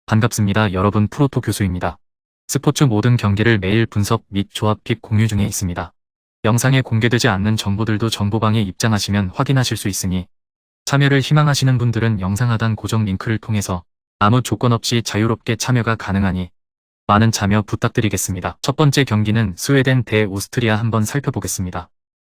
반갑습니다. 여러분, 프로토 교수입니다. 스포츠 모든 경기를 매일 분석 및 조합 픽 공유 중에 있습니다. 영상에 공개되지 않는 정보들도 정보방에 입장하시면 확인하실 수 있으니 참여를 희망하시는 분들은 영상 하단 고정 링크를 통해서 아무 조건 없이 자유롭게 참여가 가능하니 많은 참여 부탁드리겠습니다. 첫 번째 경기는 스웨덴 대 오스트리아 한번 살펴보겠습니다.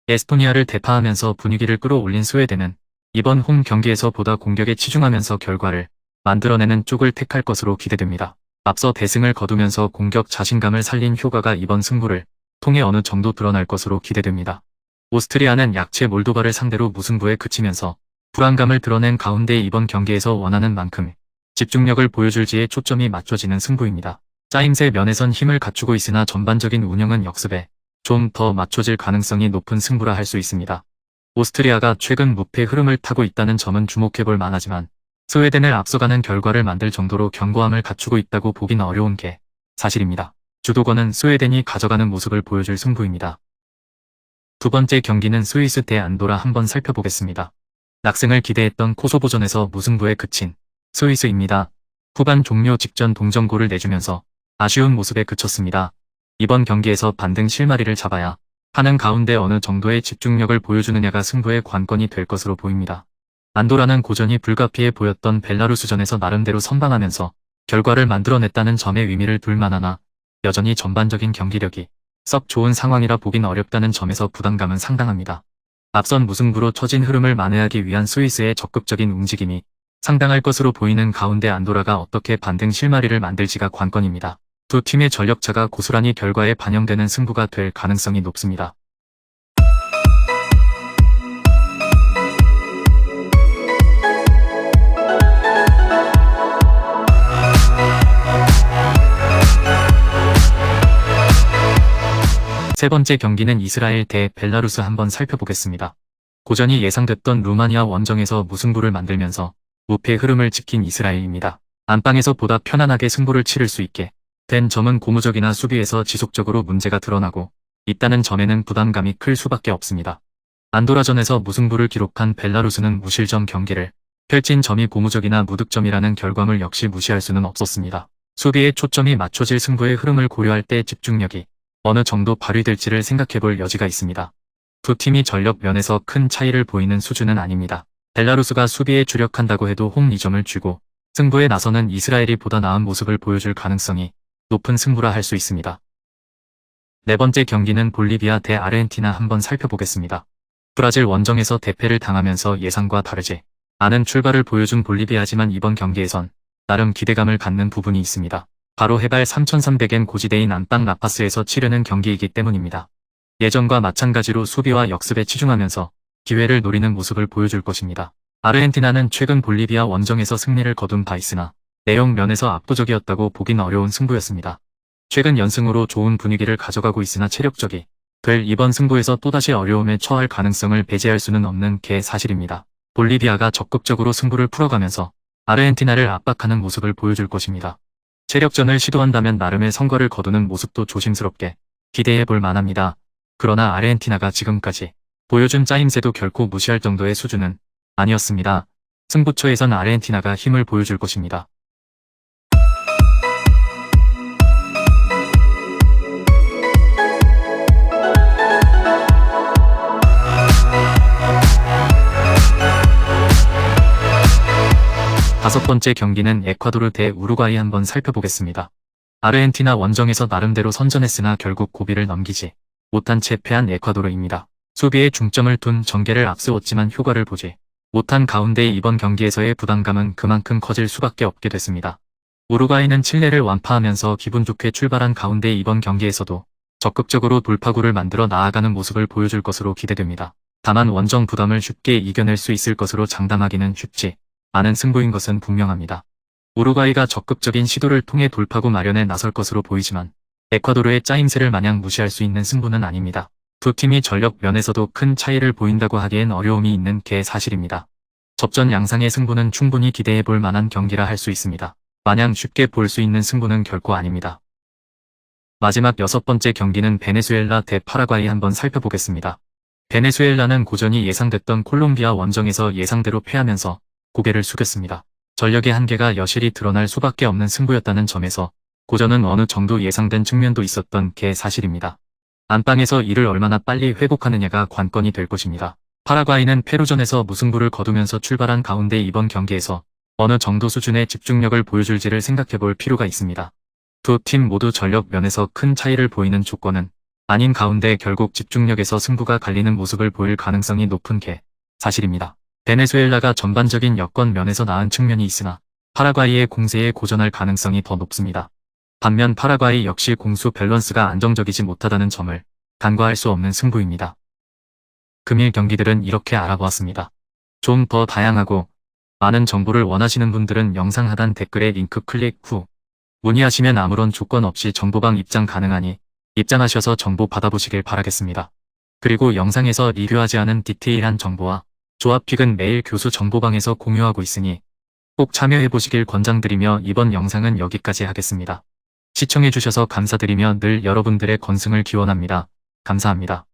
에스토니아를 대파하면서 분위기를 끌어올린 스웨덴은 이번 홈 경기에서 보다 공격에 치중하면서 결과를 만들어내는 쪽을 택할 것으로 기대됩니다. 앞서 대승을 거두면서 공격 자신감을 살린 효과가 이번 승부를 통해 어느 정도 드러날 것으로 기대됩니다. 오스트리아는 약체 몰도바를 상대로 무승부에 그치면서 불안감을 드러낸 가운데 이번 경기에서 원하는 만큼 집중력을 보여줄지에 초점이 맞춰지는 승부입니다. 짜임새 면에선 힘을 갖추고 있으나 전반적인 운영은 역습에 좀 더 맞춰질 가능성이 높은 승부라 할 수 있습니다. 오스트리아가 최근 무패 흐름을 타고 있다는 점은 주목해볼 만하지만 스웨덴을 앞서가는 결과를 만들 정도로 견고함을 갖추고 있다고 보긴 어려운 게 사실입니다. 주도권은 스웨덴이 가져가는 모습을 보여줄 승부입니다. 두 번째 경기는 스위스 대 안도라 한번 살펴보겠습니다. 낙승을 기대했던 코소보전에서 무승부에 그친 스위스입니다. 후반 종료 직전 동점골을 내주면서 아쉬운 모습에 그쳤습니다. 이번 경기에서 반등 실마리를 잡아야 하는 가운데 어느 정도의 집중력을 보여주느냐가 승부의 관건이 될 것으로 보입니다. 안도라는 고전이 불가피해 보였던 벨라루스전에서 나름대로 선방하면서 결과를 만들어냈다는 점에 의미를 둘 만하나 여전히 전반적인 경기력이 썩 좋은 상황이라 보긴 어렵다는 점에서 부담감은 상당합니다. 앞선 무승부로 처진 흐름을 만회하기 위한 스위스의 적극적인 움직임이 상당할 것으로 보이는 가운데 안도라가 어떻게 반등 실마리를 만들지가 관건입니다. 두 팀의 전력차가 고스란히 결과에 반영되는 승부가 될 가능성이 높습니다. 세 번째 경기는 이스라엘 대 벨라루스 한번 살펴보겠습니다. 고전이 예상됐던 루마니아 원정에서 무승부를 만들면서 무패 흐름을 지킨 이스라엘입니다. 안방에서 보다 편안하게 승부를 치를 수 있게 된 점은 고무적이나 수비에서 지속적으로 문제가 드러나고 있다는 점에는 부담감이 클 수밖에 없습니다. 안도라전에서 무승부를 기록한 벨라루스는 무실점 경기를 펼친 점이 고무적이나 무득점이라는 결과물 역시 무시할 수는 없었습니다. 수비에 초점이 맞춰질 승부의 흐름을 고려할 때 집중력이 어느 정도 발휘될지를 생각해볼 여지가 있습니다. 두 팀이 전력 면에서 큰 차이를 보이는 수준은 아닙니다. 벨라루스가 수비에 주력한다고 해도 홈 2점을 쥐고 승부에 나서는 이스라엘이 보다 나은 모습을 보여줄 가능성이 높은 승부라 할 수 있습니다. 네 번째 경기는 볼리비아 대 아르헨티나 한번 살펴보겠습니다. 브라질 원정에서 대패를 당하면서 예상과 다르지 않은 출발을 보여준 볼리비아지만 이번 경기에선 나름 기대감을 갖는 부분이 있습니다. 바로 해발 3300엔 고지대인 안방 라파스에서 치르는 경기이기 때문입니다. 예전과 마찬가지로 수비와 역습에 치중하면서 기회를 노리는 모습을 보여줄 것입니다. 아르헨티나는 최근 볼리비아 원정에서 승리를 거둔 바 있으나 내용 면에서 압도적이었다고 보긴 어려운 승부였습니다. 최근 연승으로 좋은 분위기를 가져가고 있으나 체력적이 될 이번 승부에서 또다시 어려움에 처할 가능성을 배제할 수는 없는 게 사실입니다. 볼리비아가 적극적으로 승부를 풀어가면서 아르헨티나를 압박하는 모습을 보여줄 것입니다. 체력전을 시도한다면 나름의 성과를 거두는 모습도 조심스럽게 기대해 볼 만합니다. 그러나 아르헨티나가 지금까지 보여준 짜임새도 결코 무시할 정도의 수준은 아니었습니다. 승부처에선 아르헨티나가 힘을 보여줄 것입니다. 다섯 번째 경기는 에콰도르 대 우루과이 한번 살펴보겠습니다. 아르헨티나 원정에서 나름대로 선전했으나 결국 고비를 넘기지 못한 채 패한 에콰도르입니다. 수비에 중점을 둔 전개를 앞세웠지만 효과를 보지 못한 가운데 이번 경기에서의 부담감은 그만큼 커질 수밖에 없게 됐습니다. 우루과이는 칠레를 완파하면서 기분 좋게 출발한 가운데 이번 경기에서도 적극적으로 돌파구를 만들어 나아가는 모습을 보여줄 것으로 기대됩니다. 다만 원정 부담을 쉽게 이겨낼 수 있을 것으로 장담하기는 쉽지 않은 승부인 것은 분명합니다. 우루과이가 적극적인 시도를 통해 돌파구 마련에 나설 것으로 보이지만 에콰도르의 짜임새를 마냥 무시할 수 있는 승부는 아닙니다. 두 팀이 전력 면에서도 큰 차이를 보인다고 하기엔 어려움이 있는 게 사실입니다. 접전 양상의 승부는 충분히 기대해 볼 만한 경기라 할 수 있습니다. 마냥 쉽게 볼 수 있는 승부는 결코 아닙니다. 마지막 여섯 번째 경기는 베네수엘라 대 파라과이 한번 살펴보겠습니다. 베네수엘라는 고전이 예상됐던 콜롬비아 원정에서 예상대로 패하면서 고개를 숙였습니다. 전력의 한계가 여실히 드러날 수밖에 없는 승부였다는 점에서 고전은 어느 정도 예상된 측면도 있었던 게 사실입니다. 안방에서 이를 얼마나 빨리 회복하느냐가 관건이 될 것입니다. 파라과이는 페루전에서 무승부를 거두면서 출발한 가운데 이번 경기에서 어느 정도 수준의 집중력을 보여줄지를 생각해볼 필요가 있습니다. 두 팀 모두 전력 면에서 큰 차이를 보이는 조건은 아닌 가운데 결국 집중력에서 승부가 갈리는 모습을 보일 가능성이 높은 게 사실입니다. 베네수엘라가 전반적인 여건 면에서 나은 측면이 있으나 파라과이의 공세에 고전할 가능성이 더 높습니다. 반면 파라과이 역시 공수 밸런스가 안정적이지 못하다는 점을 간과할 수 없는 승부입니다. 금일 경기들은 이렇게 알아보았습니다. 좀 더 다양하고 많은 정보를 원하시는 분들은 영상 하단 댓글에 링크 클릭 후 문의하시면 아무런 조건 없이 정보방 입장 가능하니 입장하셔서 정보 받아보시길 바라겠습니다. 그리고 영상에서 리뷰하지 않은 디테일한 정보와 조합픽은 매일 교수 정보방에서 공유하고 있으니 꼭 참여해보시길 권장드리며 이번 영상은 여기까지 하겠습니다. 시청해주셔서 감사드리며 늘 여러분들의 건승을 기원합니다. 감사합니다.